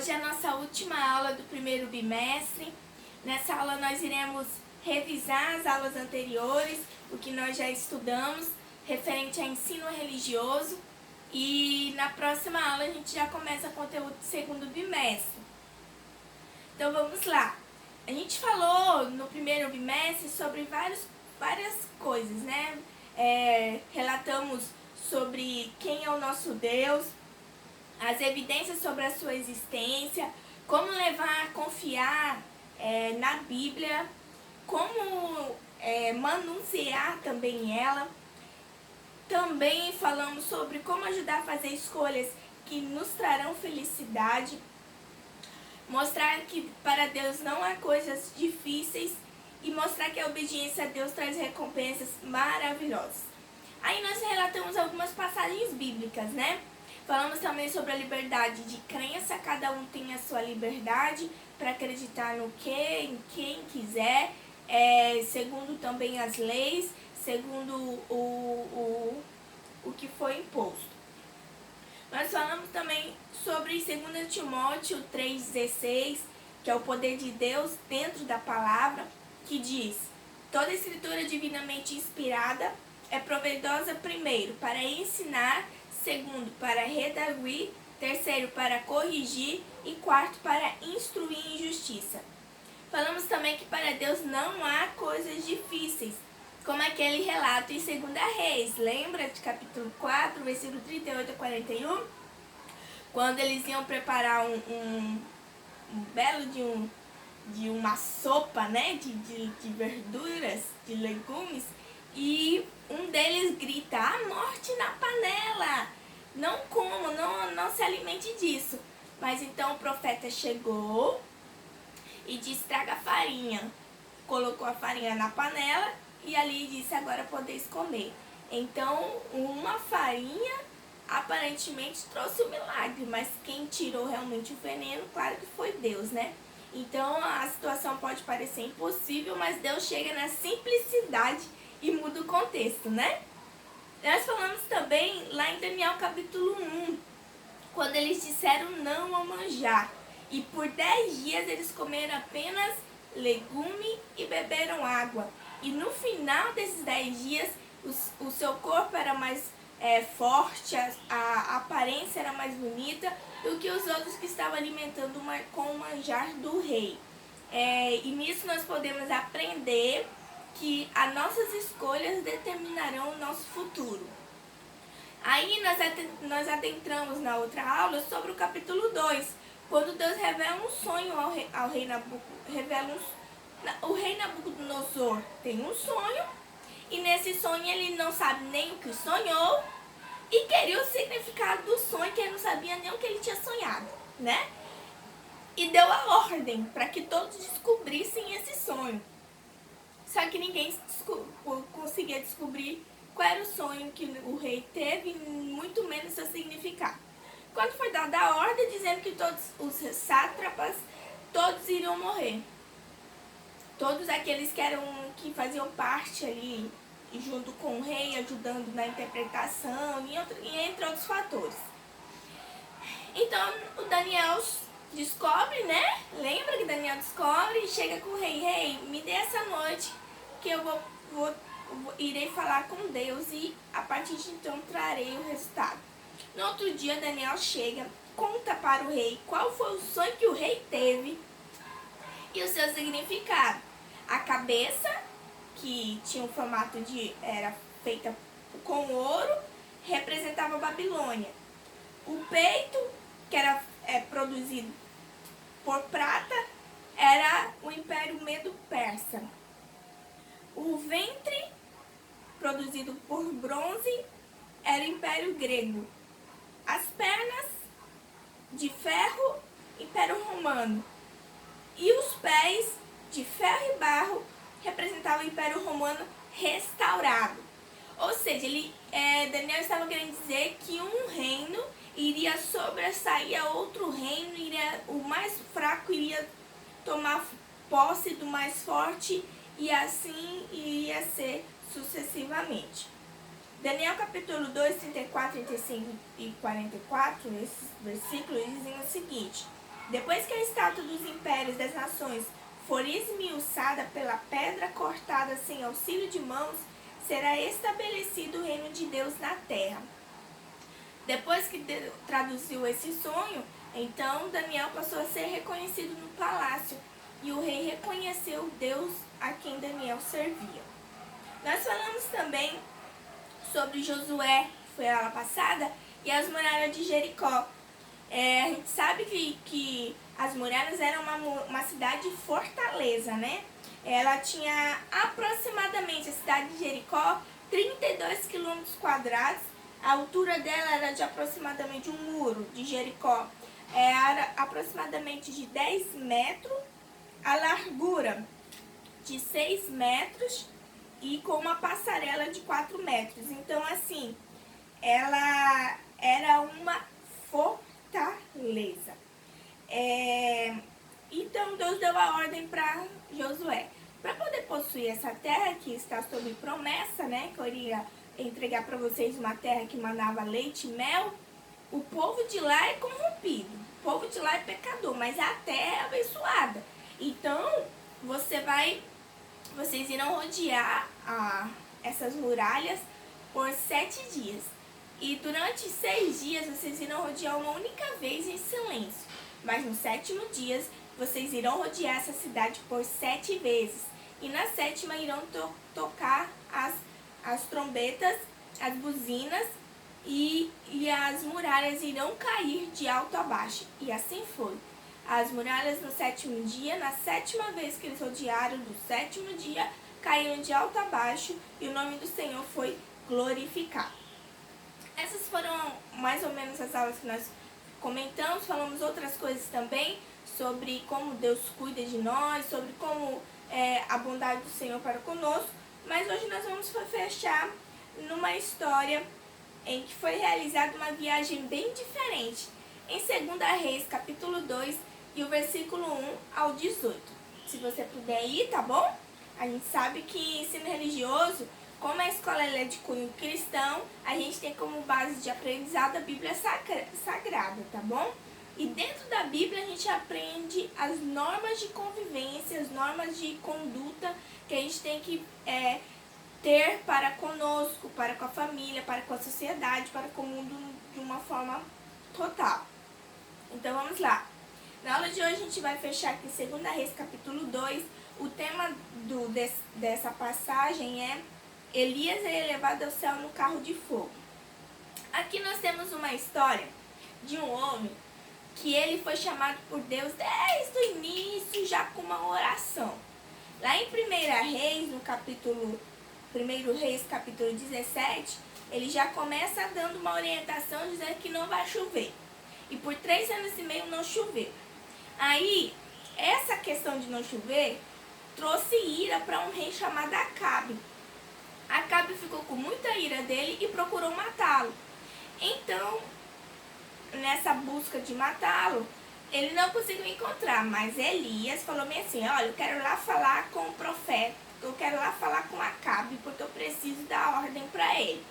Hoje é a nossa última aula do primeiro bimestre. Nessa aula nós iremos revisar as aulas anteriores, o que nós já estudamos, referente a ensino religioso. E na próxima aula a gente já começa o conteúdo do segundo bimestre. Então vamos lá. A gente falou no primeiro bimestre sobre várias coisas, né? Relatamos sobre quem é o nosso Deus, as evidências sobre a sua existência, como levar a confiar na Bíblia, como manusear também ela. Também falamos sobre como ajudar a fazer escolhas que nos trarão felicidade, mostrar que para Deus não há coisas difíceis e mostrar que a obediência a Deus traz recompensas maravilhosas. Aí nós relatamos algumas passagens bíblicas, né? Falamos também sobre a liberdade de crença, cada um tem a sua liberdade para acreditar no que, em quem quiser, segundo também as leis, segundo o que foi imposto. Nós falamos também sobre 2 Timóteo 3,16, que é o poder de Deus dentro da palavra, que diz: toda escritura divinamente inspirada é proveitosa, primeiro, para ensinar, segundo, para redarguir, terceiro, para corrigir e quarto, para instruir em justiça. Falamos também que para Deus não há coisas difíceis, como aquele relato em 2 Reis, lembra de capítulo 4, versículo 38 a 41? Quando eles iam preparar um belo de uma sopa, né, de verduras, de legumes, e um deles grita: a morte na panela, não como, não se alimente disso. Mas então o profeta chegou e disse: traga a farinha. Colocou a farinha na panela e ali disse: agora podeis comer. Então uma farinha aparentemente trouxe o milagre, mas quem tirou realmente o veneno, claro que foi Deus, né? Então a situação pode parecer impossível, mas Deus chega na simplicidade e muda o contexto, né? Nós falamos também lá em Daniel capítulo 1, quando eles disseram não ao manjar. E por 10 dias eles comeram apenas legume e beberam água. E no final desses 10 dias, o seu corpo era mais forte, a aparência era mais bonita do que os outros que estavam alimentando com o manjar do rei. E nisso nós podemos aprender que as nossas escolhas determinarão o nosso futuro. Aí nós adentramos na outra aula sobre o capítulo 2, quando Deus revela um sonho ao rei Nabucodonosor. O rei Nabucodonosor tem um sonho, e nesse sonho ele não sabe nem o que sonhou, e queria o significado do sonho, que ele não sabia nem o que ele tinha sonhado, né? E deu a ordem para que todos descobrissem esse sonho. Só que ninguém conseguia descobrir qual era o sonho que o rei teve, muito menos seu significado. Quando foi dada a ordem dizendo que todos os sátrapas, todos iriam morrer. Todos aqueles que faziam parte ali, junto com o rei, ajudando na interpretação, e entre outros fatores. Então o Daniel descobre, né? Lembra que Daniel descobre e chega com o rei: rei, me dê essa noite que eu irei falar com Deus e a partir de então trarei o resultado. No outro dia Daniel chega, conta para o rei qual foi o sonho que o rei teve e o seu significado. A cabeça, que tinha um formato era feita com ouro, representava a Babilônia. O peito, que era produzido por prata, era o Império Medo-Persa. O ventre, produzido por bronze, era o Império Grego. As pernas, de ferro, Império Romano. E os pés, de ferro e barro, representavam o Império Romano restaurado. Ou seja, Daniel estava querendo dizer que um reino iria sobressair a outro reino, o mais fraco iria tomar posse do mais forte, e assim iria ser sucessivamente. Daniel capítulo 2, 34, 35 e 44, esses versículos dizem o seguinte: Depois que a estátua dos impérios das nações for esmiuçada pela pedra cortada sem auxílio de mãos, será estabelecido o reino de Deus na terra. Depois que traduziu esse sonho, então Daniel passou a ser reconhecido no palácio e o rei reconheceu o Deus a quem Daniel servia. Nós falamos também sobre Josué, que foi a aula passada, e as muralhas de Jericó. A gente sabe que as muralhas eram uma cidade fortaleza, né? Ela tinha aproximadamente, a cidade de Jericó, 32 quilômetros quadrados. A altura dela era de aproximadamente, um muro de Jericó era aproximadamente de 10 metros, a largura de 6 metros e com uma passarela de 4 metros. Então, assim, ela era uma fortaleza. Então, Deus deu a ordem para Josué. Para poder possuir essa terra que está sob promessa, né, que eu iria entregar para vocês uma terra que manava leite e mel, o povo de lá é corrompido, o povo de lá é pecador, mas a terra é abençoada. Então, vocês irão rodear essas muralhas por 7 dias. E durante 6 dias vocês irão rodear uma única vez em silêncio. Mas no 7º dia vocês irão rodear essa cidade por 7 vezes. E na 7ª irão tocar as trombetas, as buzinas e as muralhas irão cair de alto a baixo. E assim foi. As muralhas no 7º dia, na 7ª vez que eles rodearam do 7º dia, caíram de alto a baixo e o nome do Senhor foi glorificado. Essas foram mais ou menos as aulas que nós comentamos, falamos outras coisas também sobre como Deus cuida de nós, sobre como a bondade do Senhor para conosco, mas hoje nós vamos fechar numa história em que foi realizada uma viagem bem diferente, em 2 Reis, capítulo 2, e o versículo 1 ao 18. Se você puder ir, tá bom? A gente sabe que ensino religioso, como a escola é de cunho cristão, a gente tem como base de aprendizado a Bíblia Sagrada, tá bom? E dentro da Bíblia a gente aprende as normas de convivência, as normas de conduta que a gente tem que ter para conosco, para com a família, para com a sociedade, para com o mundo de uma forma total. Então vamos lá. Na aula de hoje a gente vai fechar aqui em 2 Reis capítulo 2. O tema dessa passagem é Elias é elevado ao céu no carro de fogo. Aqui nós temos uma história de um homem que ele foi chamado por Deus desde o início, já com uma oração. Lá em 1 Reis, no capítulo 1 Reis, capítulo 17, ele já começa dando uma orientação dizendo que não vai chover. E por 3 anos e meio não choveu. Aí, essa questão de não chover trouxe ira para um rei chamado Acabe. Acabe ficou com muita ira dele e procurou matá-lo. Então, nessa busca de matá-lo, ele não conseguiu encontrar, mas Elias falou bem assim, olha, eu quero lá falar com o profeta, eu quero lá falar com Acabe, porque eu preciso dar ordem para ele.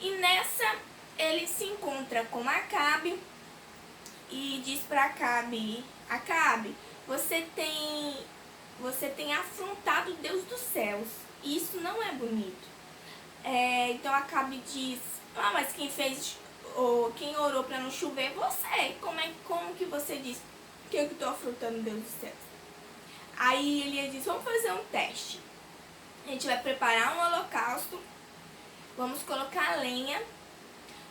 E nessa, ele se encontra com Acabe e diz para Acabe, Acabe, você tem afrontado Deus dos céus, e isso não é bonito. Então Acabe diz, mas quem orou para não chover, você. Como que você diz que eu estou afrontando Deus dos céus? Aí ele diz, vamos fazer um teste. A gente vai preparar um holocausto, vamos colocar lenha,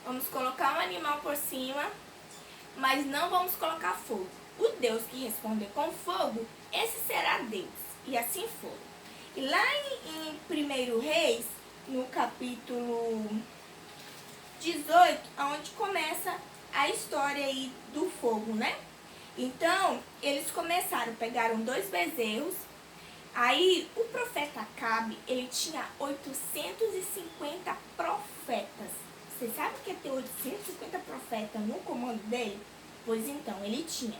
vamos colocar um animal por cima, mas não vamos colocar fogo. O Deus que responder com fogo, esse será Deus. E assim foi. E lá em 1 Reis, no capítulo 18, onde começa a história aí do fogo, né? Então, eles pegaram 2 bezerros. Aí, o profeta Acabe, ele tinha 850 profetas. Você sabe o que é ter 850 profetas no comando dele? Pois então, ele tinha.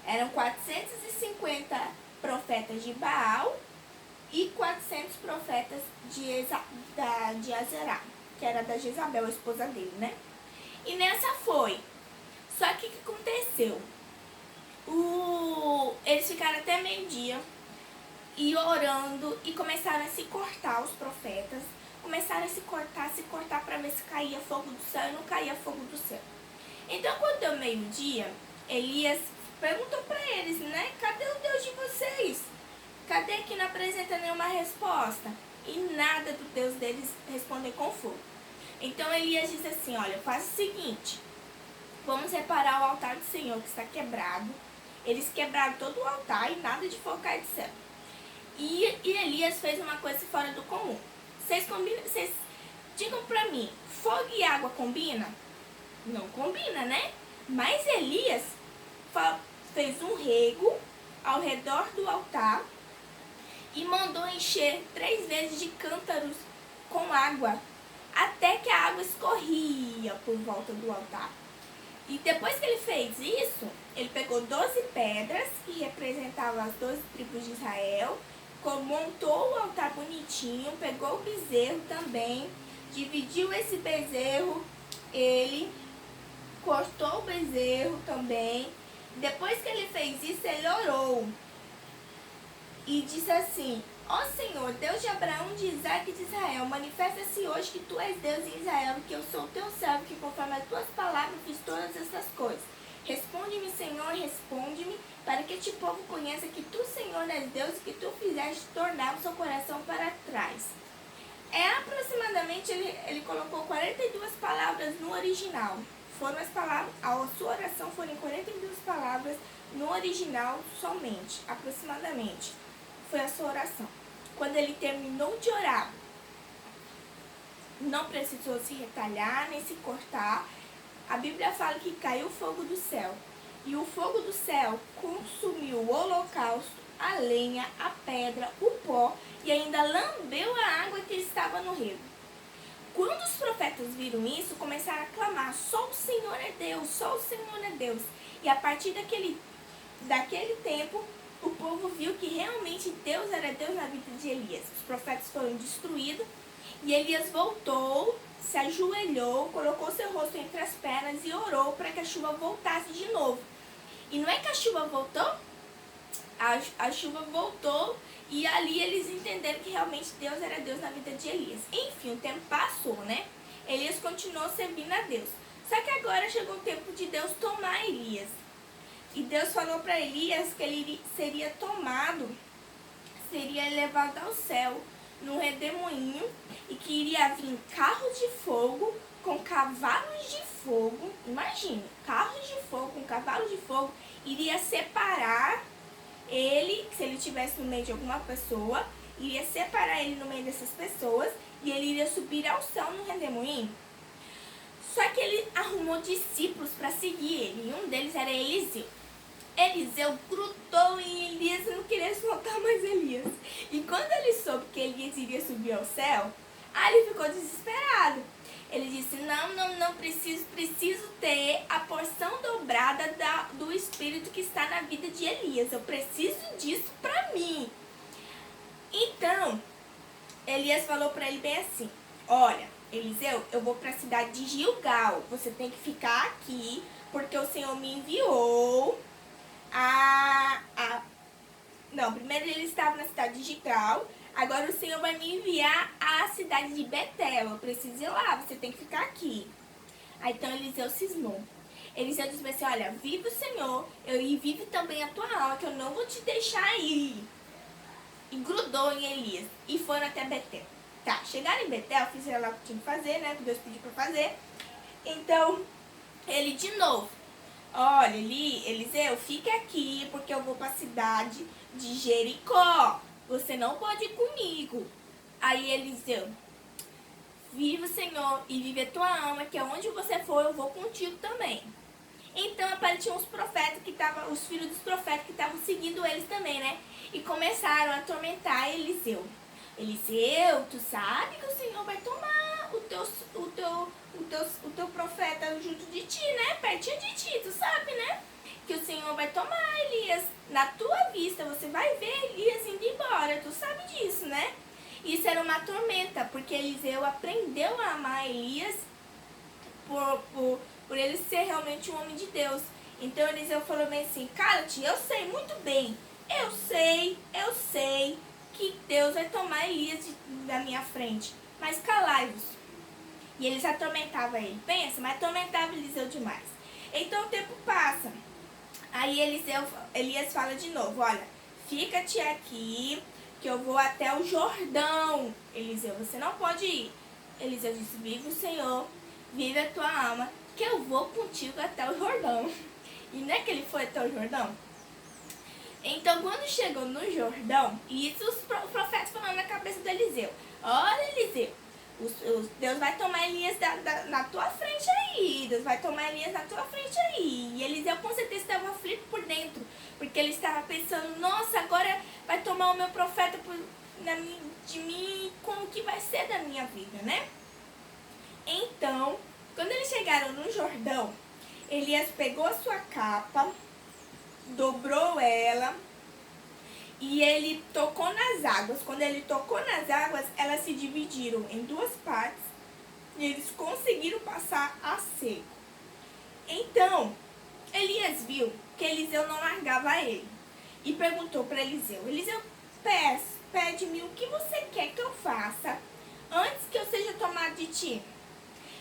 Eram 450 profetas de Baal e 400 profetas de Azerá, que era da Jezabel, a esposa dele, né? E nessa foi. Só que o que aconteceu? Eles ficaram até meio-dia e orando e começaram a se cortar, os profetas. Começaram a se cortar para ver se caía fogo do céu, e não caía fogo do céu. Então, quando deu meio-dia, Elias perguntou para eles, né? Cadê o Deus de vocês? Cadê que não apresenta nenhuma resposta? E nada do Deus deles responder com fogo. Então Elias disse assim, olha, faz o seguinte, vamos reparar o altar do Senhor que está quebrado. Eles quebraram todo o altar e nada de fogo cair do céu. E Elias fez uma coisa fora do comum. Vocês digam pra mim, fogo e água combina? Não combina, né? Mas Elias fez um rego ao redor do altar e mandou encher 3 vezes de cântaros com água, até que a água escorria por volta do altar. E depois que ele fez isso, ele pegou 12 pedras que representavam as 12 tribos de Israel, montou o altar bonitinho, pegou o bezerro também, dividiu esse bezerro, ele cortou o bezerro também. Depois que ele fez isso, ele orou e disse assim, ó Senhor, Deus de Abraão, de Isaac e de Israel, manifesta-se hoje que tu és Deus em Israel, que eu sou teu servo, que conforme as tuas palavras fiz todas essas coisas. Responde-me, Senhor, responde-me, para que este povo conheça que tu, Senhor, és Deus, e que tu fizeste tornar o seu coração para trás. Aproximadamente, ele colocou 42 palavras no original. Foram as palavras, a sua oração foram em 42 palavras no original somente, aproximadamente. Foi a sua oração. Quando ele terminou de orar, não precisou se retalhar nem se cortar. A Bíblia fala que caiu fogo do céu. E o fogo do céu consumiu o holocausto, a lenha, a pedra, o pó e ainda lambeu a água que estava no rego. Quando os profetas viram isso, começaram a clamar, só o Senhor é Deus, só o Senhor é Deus. E a partir daquele tempo, o povo viu que realmente Deus era Deus na vida de Elias. Os profetas foram destruídos e Elias voltou, se ajoelhou, colocou seu rosto entre as pernas e orou para que a chuva voltasse de novo. E não é que a chuva voltou? A chuva voltou e ali eles entenderam que realmente Deus era Deus na vida de Elias. Enfim, o tempo passou, né? Elias continuou servindo a Deus. Só que agora chegou o tempo de Deus tomar Elias. E Deus falou para Elias que ele seria tomado, seria levado ao céu num redemoinho e que iria vir carros de fogo com cavalos de fogo. Imagina, carros de fogo com cavalos de fogo iria separar ele, se ele estivesse no meio de alguma pessoa, iria separar ele no meio dessas pessoas e ele iria subir ao céu no redemoinho. Só que ele arrumou discípulos para seguir ele e um deles era Eliseu. Eliseu grudou em Elias e não queria soltar mais Elias. E quando ele soube que Elias iria subir ao céu, ele ficou desesperado. Ele disse, não, preciso ter a porção dobrada do Espírito que está na vida de Elias. Eu preciso disso para mim. Então, Elias falou para ele bem assim, olha, Eliseu, eu vou para a cidade de Gilgal. Você tem que ficar aqui, porque o Senhor me enviou Não, primeiro ele estava na cidade de Gilgal. Agora o Senhor vai me enviar à cidade de Betel. Eu preciso ir lá, você tem que ficar aqui. Aí então Eliseu cismou. Eliseu disse assim, olha, vive o Senhor, e vive também a tua alma, que eu não vou te deixar ir. E grudou em Elias. E foram até Betel. Tá, chegaram em Betel, fizeram lá o que tinha que fazer, né? Que Deus pediu pra fazer. Então, ele de novo. Olha, Eliseu, fica aqui, porque eu vou pra cidade de Jericó. Você não pode ir comigo. Aí Eliseu, vive o Senhor e vive a tua alma, que aonde você for, eu vou contigo também. Então apareciam os profetas que estavam, os filhos dos profetas que estavam seguindo eles também, né? E começaram a atormentar Eliseu. Eliseu, tu sabe que o Senhor vai tomar o teu profeta junto de ti, né? Pertinho de ti, tu sabe, né? Que o Senhor vai tomar Elias na tua vista. Você vai ver Elias indo embora, tu sabe disso, né? Isso era uma tormenta, porque Eliseu aprendeu a amar Elias por por ele ser realmente um homem de Deus. Então Eliseu falou bem assim, cara, tia, eu sei muito bem, eu sei que Deus vai tomar Elias da minha frente, mas calai-vos. E eles atormentavam ele, pensa, mas atormentava Eliseu demais. Então o tempo passa, aí Elias fala de novo, olha, fica-te aqui, que eu vou até o Jordão. Eliseu, você não pode ir. Eliseu disse, vive o Senhor, vive a tua alma, que eu vou contigo até o Jordão. E não é que ele foi até o Jordão? Então, quando chegou no Jordão, e isso os profetas falando na cabeça do Eliseu, olha, Eliseu, Deus vai tomar Elias na tua frente aí, Deus vai tomar Elias na tua frente aí. E Eliseu com certeza estava aflito por dentro, porque ele estava pensando, nossa, agora vai tomar o meu profeta de mim, como que vai ser da minha vida, né? Então, quando eles chegaram no Jordão, Elias pegou a sua capa, dobrou ela e ele tocou nas águas. Quando ele tocou nas águas, elas se dividiram em duas partes e eles conseguiram passar a seco. Então, Elias viu que Eliseu não largava ele e perguntou para Eliseu, Eliseu, pede-me o que você quer que eu faça antes que eu seja tomado de ti.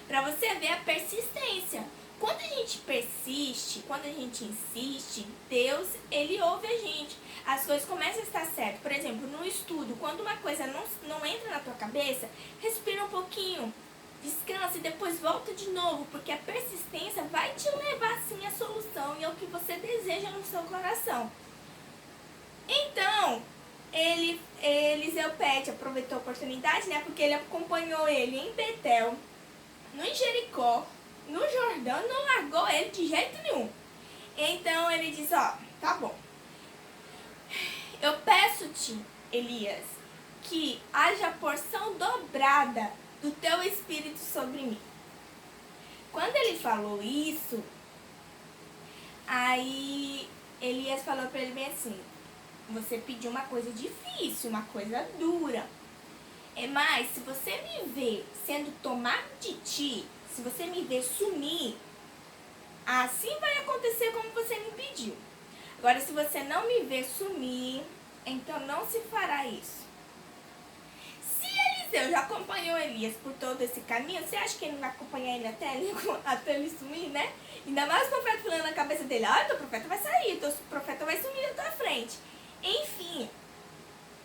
Para você ver a persistência. Quando a gente persiste, quando a gente insiste, Deus, ele ouve a gente. As coisas começam a estar certas. Por exemplo, no estudo, quando uma coisa não entra na tua cabeça, respira um pouquinho, descansa e depois volta de novo, porque a persistência vai te levar sim à solução e ao que você deseja no seu coração. Então, Eliseu aproveitou a oportunidade, né? Porque ele acompanhou ele em Betel, no Jericó, no Jordão, não largou ele de jeito nenhum. Então ele diz, ó, tá bom. Eu peço-te, Elias, que haja porção dobrada do teu espírito sobre mim. Quando ele falou isso, aí Elias falou para ele bem assim, você pediu uma coisa difícil, uma coisa dura. Mas se você me ver sendo tomado de ti, se você me ver sumir, assim vai acontecer como você me pediu. Agora, se você não me ver sumir, então não se fará isso. Se Eliseu já acompanhou Elias por todo esse caminho, você acha que ele não vai acompanhar ele até ele sumir, né? Ainda mais o profeta falando na cabeça dele, ah, teu profeta vai sair, teu profeta vai sumir na tua frente. Enfim,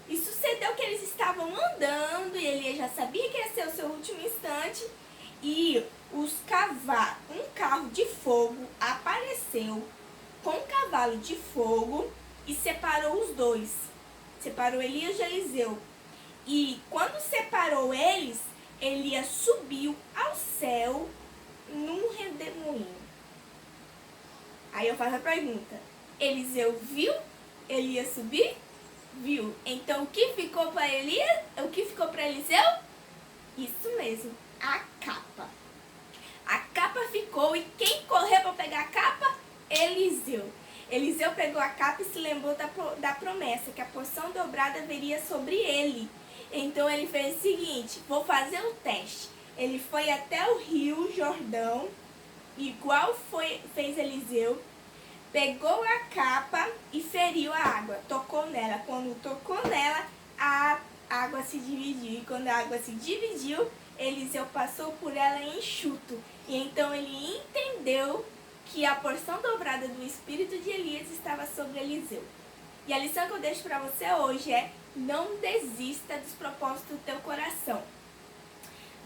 e sucedeu que eles estavam andando e Elias já sabia que ia ser o seu último instante e um carro de fogo apareceu com um cavalo de fogo e separou os dois. Separou Elias de Eliseu. E quando separou eles, Elias subiu ao céu num redemoinho. Aí eu faço a pergunta, Eliseu viu Elias subir? Viu? Então o que ficou para Elias? O que ficou para Eliseu? Isso mesmo, a capa. A capa ficou e quem correu para pegar a capa? Eliseu. Eliseu pegou a capa e se lembrou da promessa, que a porção dobrada viria sobre ele. Então ele fez o seguinte, vou fazer o teste. Ele foi até o rio Jordão, igual fez Eliseu, pegou a capa e feriu a água, tocou nela. Quando tocou nela, a água se dividiu. E quando a água se dividiu, Eliseu passou por ela enxuto. E então ele entendeu que a porção dobrada do espírito de Elias estava sobre Eliseu. E a lição que eu deixo para você hoje é: não desista dos propósitos do teu coração.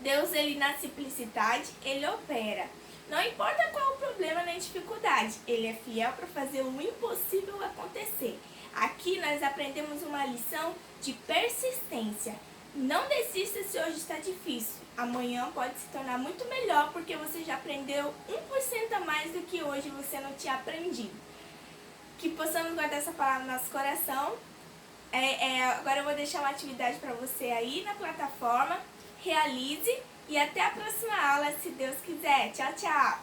Deus, ele na simplicidade, ele opera. Não importa qual o problema nem dificuldade, ele é fiel para fazer o impossível acontecer. Aqui nós aprendemos uma lição de persistência. Não desista se hoje está difícil. Amanhã pode se tornar muito melhor porque você já aprendeu 1% a mais do que hoje você não tinha aprendido. Que possamos guardar essa palavra no nosso coração. Agora eu vou deixar uma atividade para você aí na plataforma. Realize e até a próxima aula, se Deus quiser. Tchau, tchau!